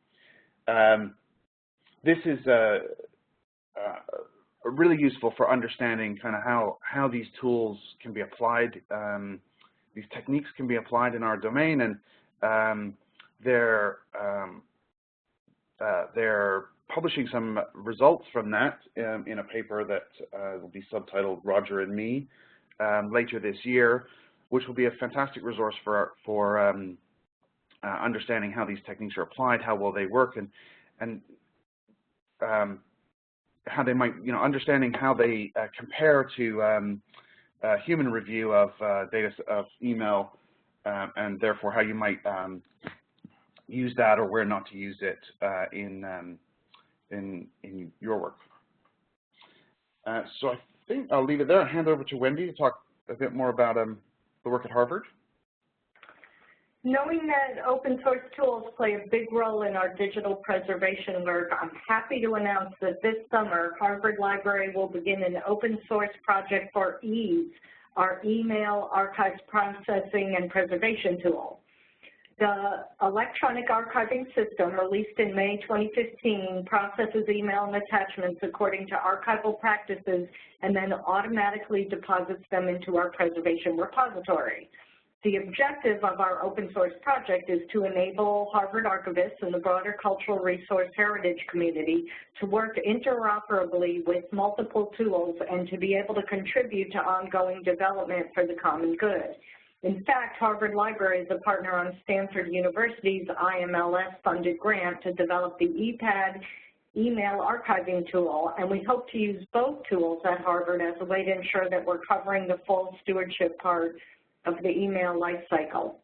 This is really useful for understanding kind of how these tools can be applied, these techniques can be applied in our domain, and they're publishing some results from that in a paper that will be subtitled Roger and Me later this year, which will be a fantastic resource for understanding how these techniques are applied, how well they work, and how they might, understanding how they compare to human review of data of email, and therefore how you might use that or where not to use it in your work. So I think I'll leave it there and hand over to Wendy to talk a bit more about the work at Harvard. Knowing that open source tools play a big role in our digital preservation work, I'm happy to announce that this summer, Harvard Library will begin an open source project for EASE, our email archives processing and preservation tool. The electronic archiving system, released in May 2015, processes email and attachments according to archival practices and then automatically deposits them into our preservation repository. The objective of our open source project is to enable Harvard archivists and the broader cultural resource heritage community to work interoperably with multiple tools and to be able to contribute to ongoing development for the common good. In fact, Harvard Library is a partner on Stanford University's IMLS-funded grant to develop the ePad email archiving tool, and we hope to use both tools at Harvard as a way to ensure that we're covering the full stewardship part of the email life cycle,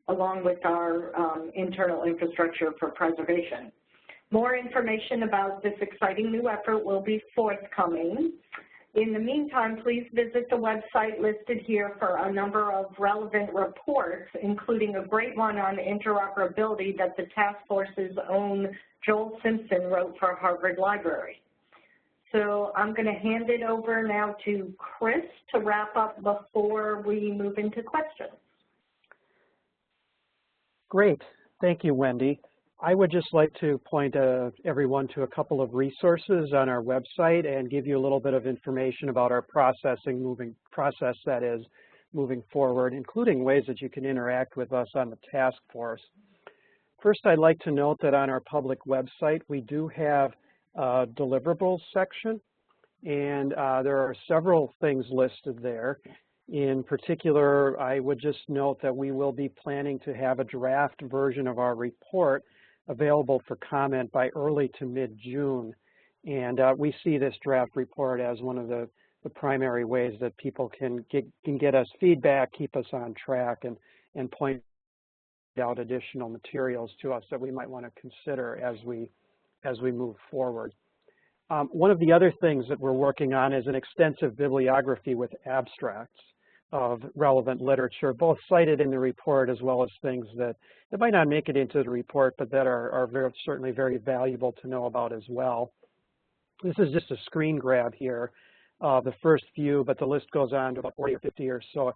along with our internal infrastructure for preservation. More information about this exciting new effort will be forthcoming. In the meantime, please visit the website listed here for a number of relevant reports, including a great one on interoperability that the task force's own Joel Simpson wrote for Harvard Library. So I'm going to hand it over now to Chris to wrap up before we move into questions. Great. Thank you, Wendy. I would just like to point everyone to a couple of resources on our website and give you a little bit of information about our process that is moving forward, including ways that you can interact with us on the task force. First, I'd like to note that on our public website, we do have a deliverables section, and there are several things listed there. In particular, I would just note that we will be planning to have a draft version of our report available for comment by early to mid-June. And we see this draft report as one of the primary ways that people can get us feedback, keep us on track, and point out additional materials to us that we might want to consider as we move forward. One of the other things that we're working on is an extensive bibliography with abstracts of relevant literature, both cited in the report as well as things that might not make it into the report, but that are certainly very valuable to know about as well. This is just a screen grab here, the first few, but the list goes on to about 40 or 50 or so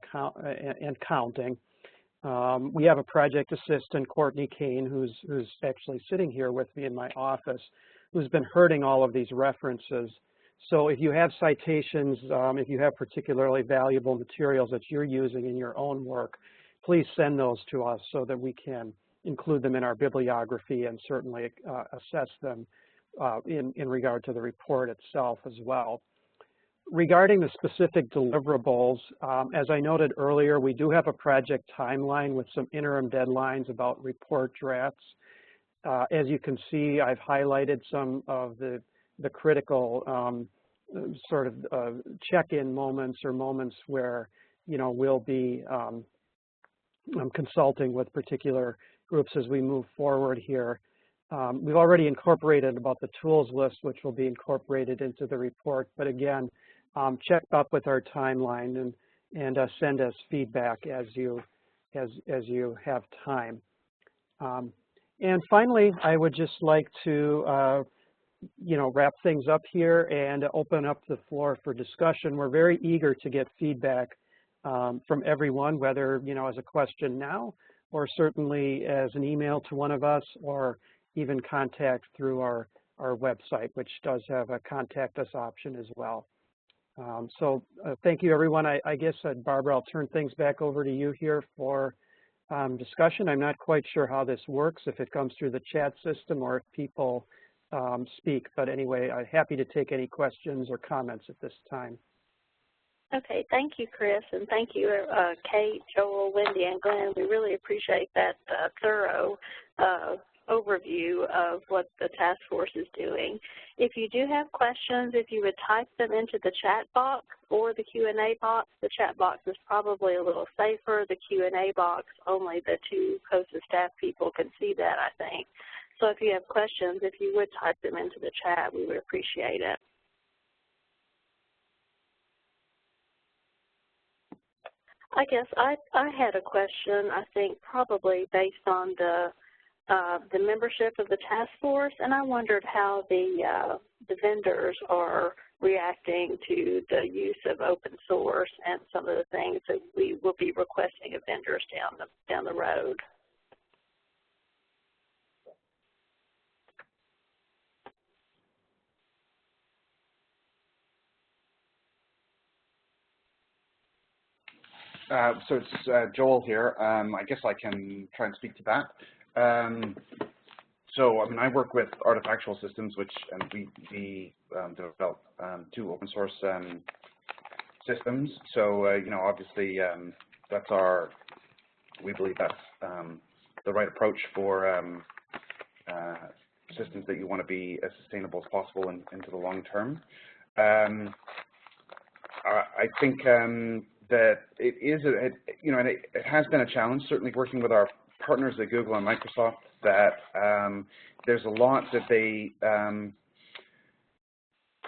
and counting. We have a project assistant, Courtney Kane, who's actually sitting here with me in my office, who's been herding all of these references. So if you have citations, if you have particularly valuable materials that you're using in your own work, please send those to us so that we can include them in our bibliography and certainly assess them in regard to the report itself as well. Regarding the specific deliverables, as I noted earlier, we do have a project timeline with some interim deadlines about report drafts. As you can see, I've highlighted some of the critical sort of check-in moments or moments where, we'll be consulting with particular groups as we move forward here. We've already incorporated about the tools list, which will be incorporated into the report. But again, check up with our timeline and send us feedback as you have time. And finally, I would just like to wrap things up here and open up the floor for discussion. We're very eager to get feedback from everyone, whether, as a question now, or certainly as an email to one of us, or even contact through our website, which does have a contact us option as well. So thank you, everyone. I guess, Barbara, I'll turn things back over to you here for discussion. I'm not quite sure how this works, if it comes through the chat system or if people speak. But anyway, I'm happy to take any questions or comments at this time. Okay, thank you, Chris, and thank you, Kate, Joel, Wendy, and Glenn. We really appreciate that thorough overview of what the task force is doing. If you do have questions, if you would type them into the chat box or the Q&A box. The chat box is probably a little safer. The Q&A box, only the two CoSA staff people can see that, I think. So if you have questions, if you would type them into the chat, we would appreciate it. I guess I had a question, I think probably based on the membership of the task force, and I wondered how the vendors are reacting to the use of open source and some of the things that we will be requesting of vendors down the road. So it's Joel here. I guess I can try and speak to that. So I mean, I work with Artifactual Systems, and we develop two open source systems. So obviously we believe that's the right approach for systems that you want to be as sustainable as possible into the long term. I think that it is, and it has been a challenge, certainly working with our partners at Google and Microsoft, that there's a lot that they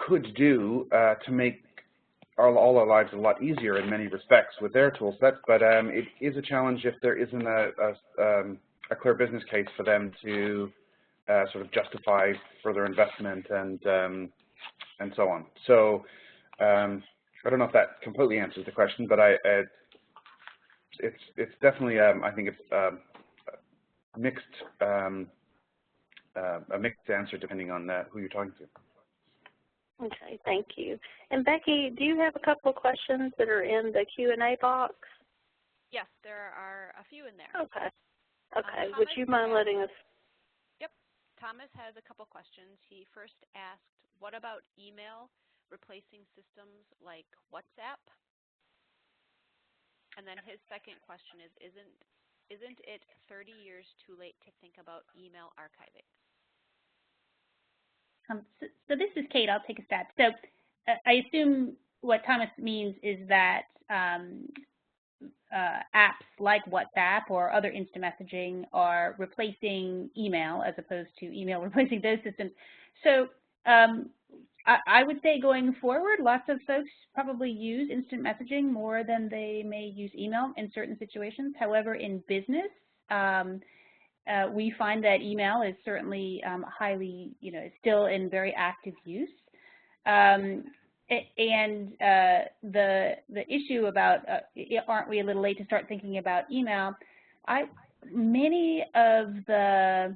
could do to make all our lives a lot easier in many respects with their tool sets, but it is a challenge if there isn't a clear business case for them to sort of justify further investment and so on. So I don't know if that completely answers the question, but it's definitely I think it's mixed a mixed answer depending on who you're talking to. Okay, thank you. And Becky, do you have a couple of questions that are in the Q&A box? Yes, there are a few in there. Okay. Okay, would you mind letting us? Yep, Thomas has a couple questions. He first asked, what about email replacing systems like WhatsApp? And then his second question is, isn't it 30 years too late to think about email archiving? So this is Kate. I'll take a stab. So I assume what Thomas means is that apps like WhatsApp or other instant messaging are replacing email as opposed to email replacing those systems. So I would say going forward, lots of folks probably use instant messaging more than they may use email in certain situations. However, in business, we find that email is certainly highly, still in very active use. And the issue about aren't we a little late to start thinking about email? Many of the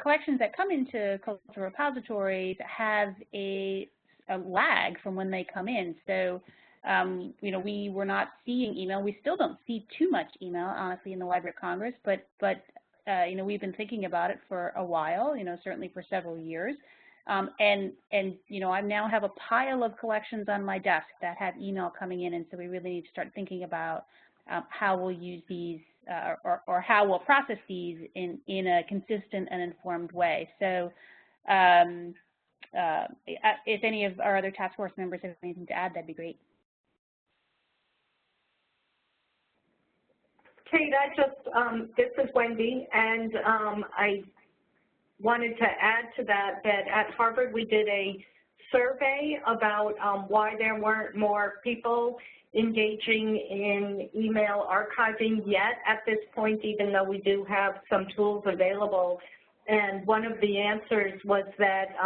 collections that come into cultural repositories have a lag from when they come in. So, we were not seeing email. We still don't see too much email, honestly, in the Library of Congress, but we've been thinking about it for a while, certainly for several years. And I now have a pile of collections on my desk that have email coming in, and so we really need to start thinking about how we'll use these or how we'll process these in a consistent and informed way. So if any of our other task force members have anything to add, that'd be great. Kate, this is Wendy, and I wanted to add to that at Harvard we did a survey about why there weren't more people engaging in email archiving yet at this point, even though we do have some tools available. And one of the answers was that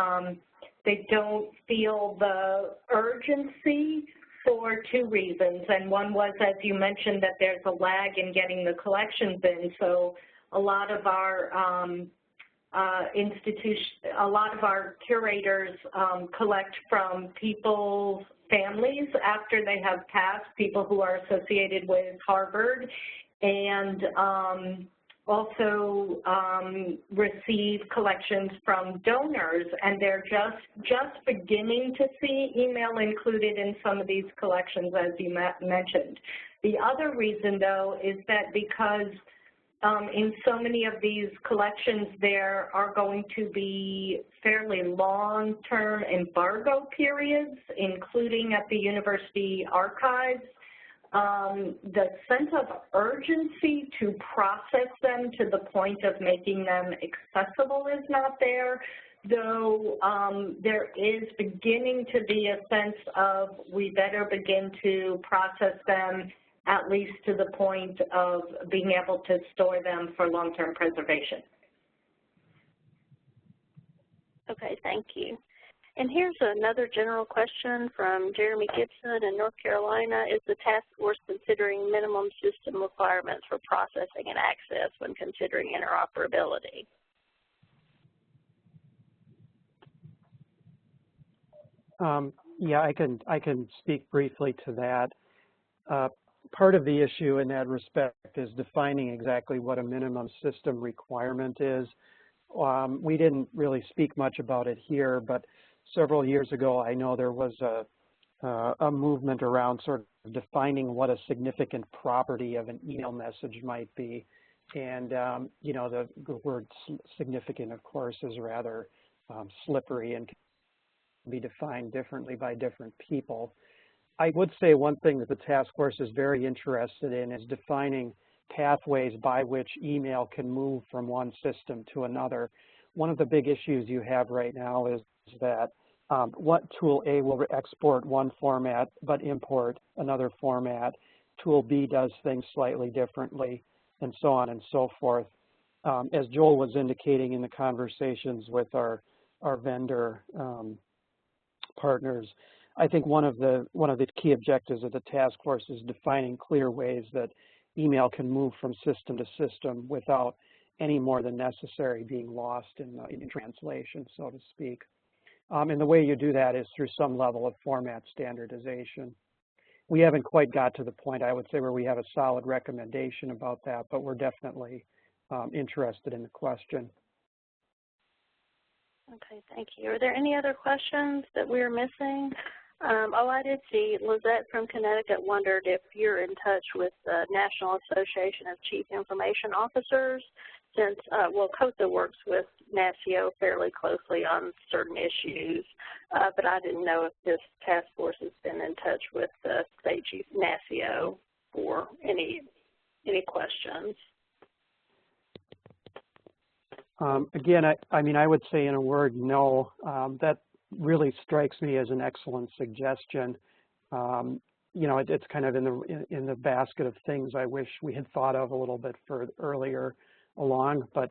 they don't feel the urgency for two reasons. And one was, as you mentioned, that there's a lag in getting the collections in. So a lot of our a lot of our curators collect from people's families after they have passed, people who are associated with Harvard, and also receive collections from donors, and they're just beginning to see email included in some of these collections, as you mentioned. The other reason, though, is that because in so many of these collections, there are going to be fairly long-term embargo periods, including at the university archives. The sense of urgency to process them to the point of making them accessible is not there, though there is beginning to be a sense of we better begin to process them at least to the point of being able to store them for long-term preservation. Okay, thank you. And here's another general question from Jeremy Gibson in North Carolina. Is the task force considering minimum system requirements for processing and access when considering interoperability? Yeah, I can speak briefly to that. Part of the issue in that respect is defining exactly what a minimum system requirement is. We didn't really speak much about it here, but several years ago, I know there was a movement around sort of defining what a significant property of an email message might be. And, the word significant, of course, is rather slippery and can be defined differently by different people. I would say one thing that the task force is very interested in is defining pathways by which email can move from one system to another. One of the big issues you have right now is that what tool A will export one format but import another format. Tool B does things slightly differently, and so on and so forth. As Joel was indicating in the conversations with our vendor partners, I think one of the key objectives of the task force is defining clear ways that email can move from system to system without any more than necessary being lost in translation, so to speak. And the way you do that is through some level of format standardization. We haven't quite got to the point, I would say, where we have a solid recommendation about that, but we're definitely interested in the question. Okay, thank you. Are there any other questions that we're missing? Oh, I did see Lizette from Connecticut wondered if you're in touch with the National Association of Chief Information Officers, since, well, CoSA works with NASCIO fairly closely on certain issues, but I didn't know if this task force has been in touch with the state chief NASCIO for any questions. Again, I mean, I would say in a word, no. That really strikes me as an excellent suggestion. You know, it's kind of in the basket of things I wish we had thought of a little bit earlier along. But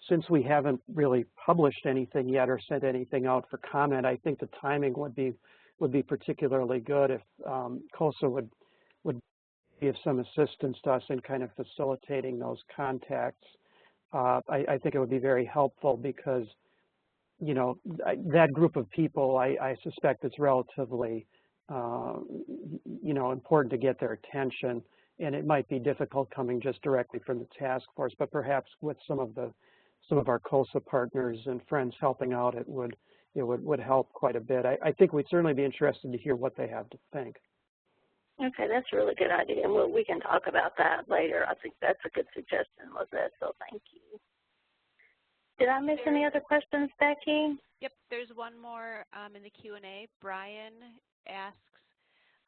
since we haven't really published anything yet or sent anything out for comment, I think the timing would be particularly good if CoSA would give some assistance to us in kind of facilitating those contacts. I think it would be very helpful because, you know, that group of people, I suspect it's relatively, you know, important to get their attention, and it might be difficult coming just directly from the task force, but perhaps with some of our CoSA partners and friends helping out, it would help quite a bit. I think we'd certainly be interested to hear what they have to think. Okay, that's a really good idea, and we can talk about that later. I think that's a good suggestion, Lizette, so thank you. Did I miss any other questions, Becky? Yep, there's one more in the Q&A. Brian asks,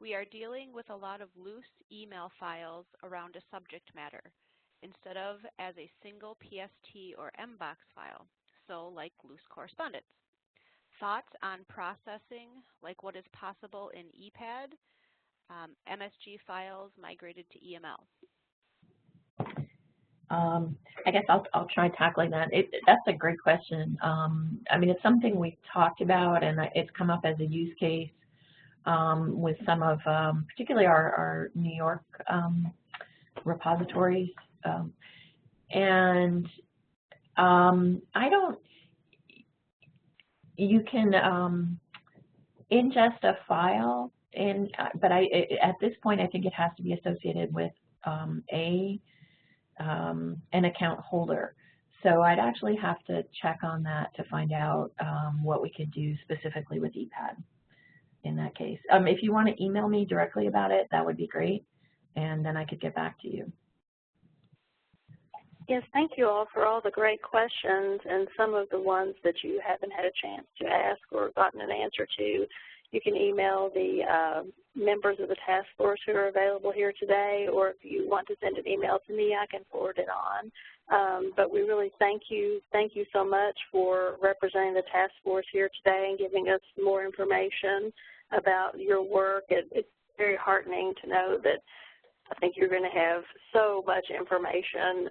we are dealing with a lot of loose email files around a subject matter instead of as a single PST or MBOX file, so like loose correspondence. Thoughts on processing, like what is possible in EPAD, MSG files migrated to EML? I guess I'll try tackling that. That's a great question. I mean, it's something we've talked about, and it's come up as a use case with some of, particularly our New York repositories. And I don't, you can ingest a file, but at this point, I think it has to be associated with an account holder. So I'd actually have to check on that to find out what we could do specifically with EPAD in that case. If you want to email me directly about it, that would be great, and then I could get back to you. Yes, thank you all for all the great questions, and some of the ones that you haven't had a chance to ask or gotten an answer to. You can email the members of the task force who are available here today, or if you want to send an email to me, I can forward it on. But we really thank you so much for representing the task force here today and giving us more information about your work. It's very heartening to know that I think you're going to have so much information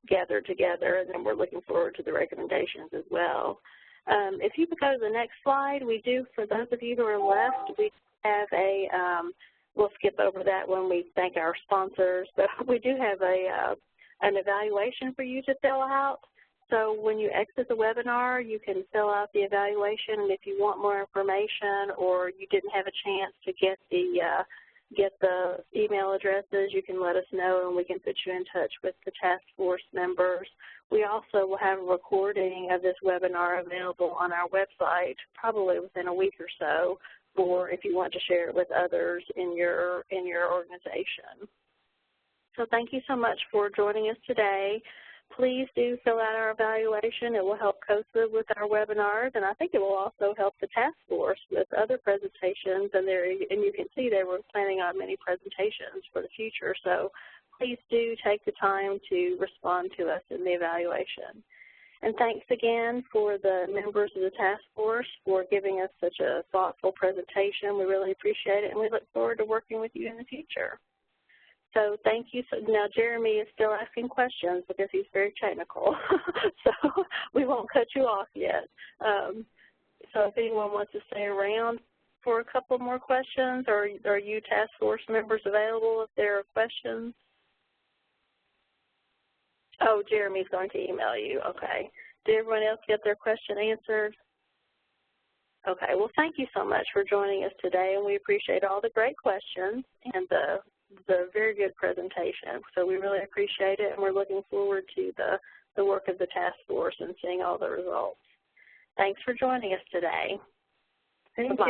gathered together, and then we're looking forward to the recommendations as well. If you could go to the next slide, we do, for those of you who are left, we have a, we'll skip over that when we thank our sponsors, but we do have an evaluation for you to fill out. So when you exit the webinar, you can fill out the evaluation, and if you want more information or you didn't have a chance to get the email addresses, you can let us know and we can put you in touch with the task force members. We also will have a recording of this webinar available on our website probably within a week or so, for if you want to share it with others in your organization. So thank you so much for joining us today. Please do fill out our evaluation. It will help CoSA with our webinars, and I think it will also help the task force with other presentations. And you can see they were planning on many presentations for the future. So please do take the time to respond to us in the evaluation. And thanks again for the members of the task force for giving us such a thoughtful presentation. We really appreciate it, and we look forward to working with you in the future. So thank you. So now Jeremy is still asking questions because he's very technical. So we won't cut you off yet. So if anyone wants to stay around for a couple more questions, or are you task force members available if there are questions? Oh, Jeremy's going to email you. Okay. Did everyone else get their question answered? Okay. Well, thank you so much for joining us today, and we appreciate all the great questions and the very good presentation. So we really appreciate it, and we're looking forward to the work of the task force and seeing all the results. Thanks for joining us today. Thank you.